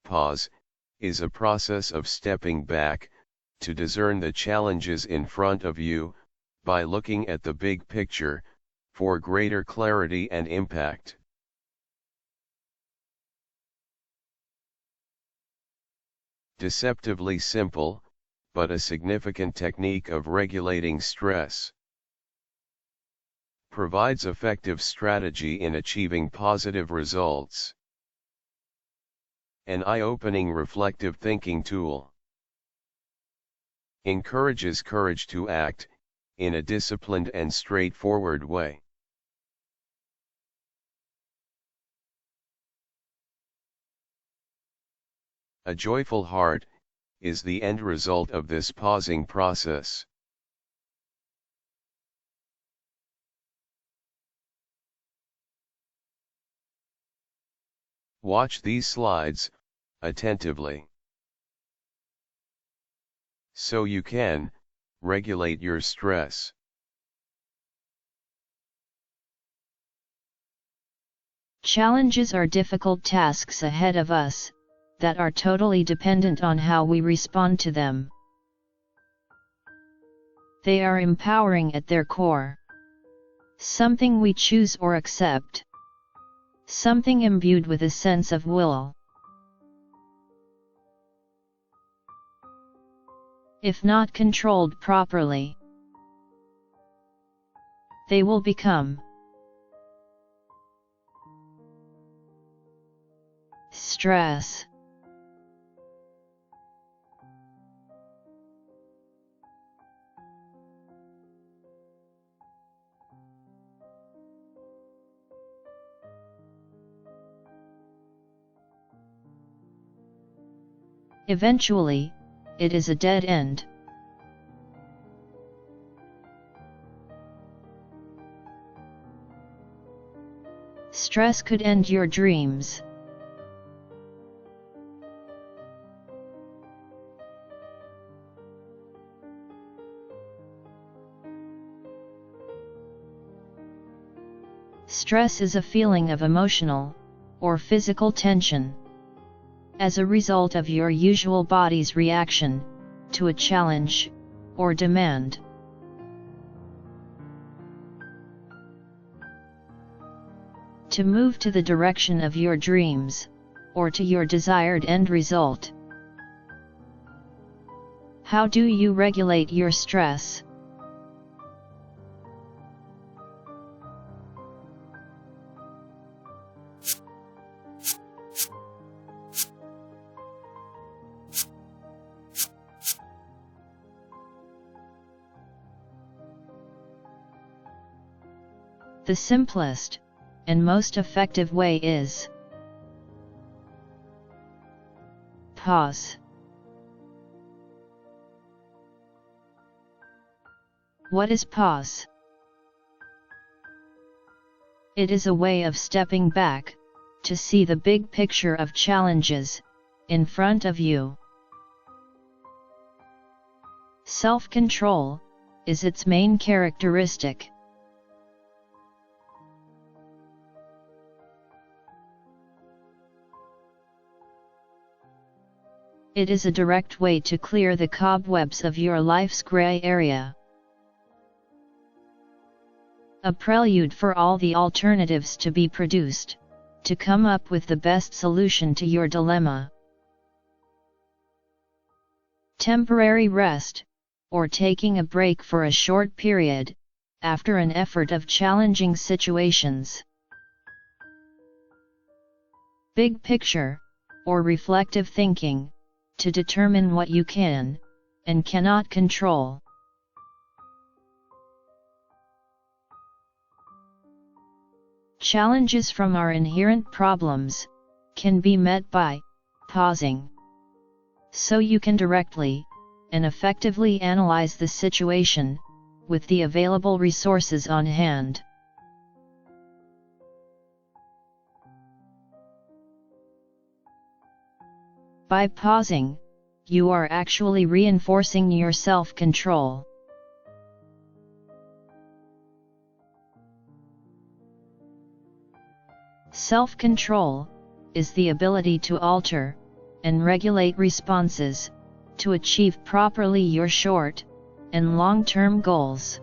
pause is a process of stepping back to discern the challenges in front of you by looking at the big picture for greater clarity and impact. Deceptively simple, but a significant technique of regulating stress. Provides effective strategy in achieving positive results. An eye-opening reflective thinking tool. Encourages courage to act, in a disciplined and straightforward way. A joyful heart is the end result of this pausing process. Watch these slides attentively, so you can regulate your stress. Challenges are difficult tasks ahead of us that are totally dependent on how we respond to them. They are empowering at their core. Something we choose or accept. Something imbued with a sense of will. If not controlled properly, they will become stress. Eventually, it is a dead end. Stress could end your dreams. Stress is a feeling of emotional or physical tension as a result of your usual body's reaction to a challenge or demand. To move to the direction of your dreams, or to your desired end result. How do you regulate your stress? The simplest and most effective way is pause. What is pause? It is a way of stepping back to see the big picture of challenges in front of you. Self-control is its main characteristic. It is a direct way to clear the cobwebs of your life's gray area. A prelude for all the alternatives to be produced, to come up with the best solution to your dilemma. Temporary rest, or taking a break for a short period, after an effort of challenging situations. Big picture, or reflective thinking, to determine what you can and cannot control. Challenges from our inherent problems can be met by pausing, so you can directly and effectively analyze the situation with the available resources on hand. By pausing, you are actually reinforcing your self-control. Self-control is the ability to alter and regulate responses, to achieve properly your short and long-term goals.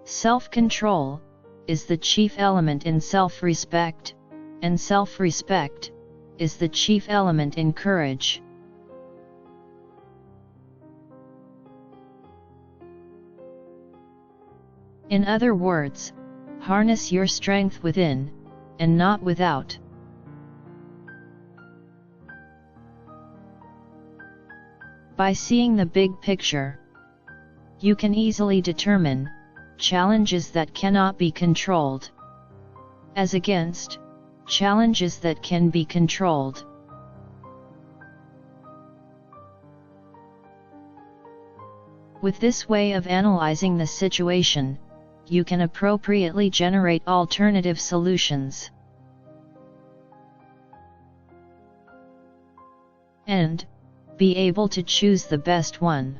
Self-control is the chief element in self-respect, and self-respect is the chief element in courage. In other words, harness your strength within, and not without. By seeing the big picture, you can easily determine challenges that cannot be controlled, as against challenges that can be controlled. With this way of analyzing the situation, you can appropriately generate alternative solutions and be able to choose the best one.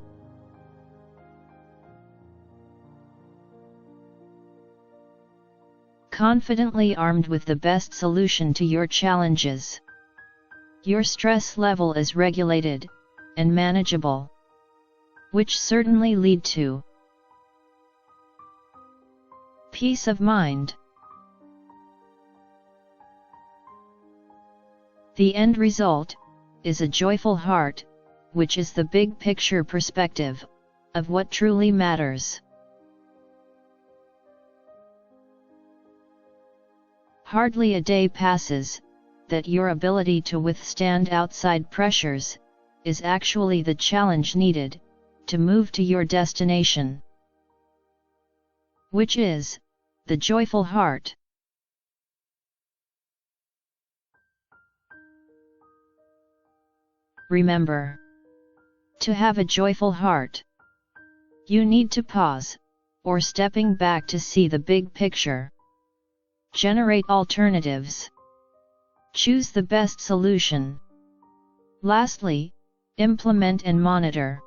Confidently armed with the best solution to your challenges, your stress level is regulated and manageable, which certainly lead to peace of mind. The end result is a joyful heart, which is the big picture perspective of what truly matters. Hardly a day passes that your ability to withstand outside pressures is actually the challenge needed to move to your destination, which is the joyful heart. Remember, to have a joyful heart, you need to pause, or stepping back to see the big picture. Generate alternatives. Choose the best solution. Lastly, implement and monitor.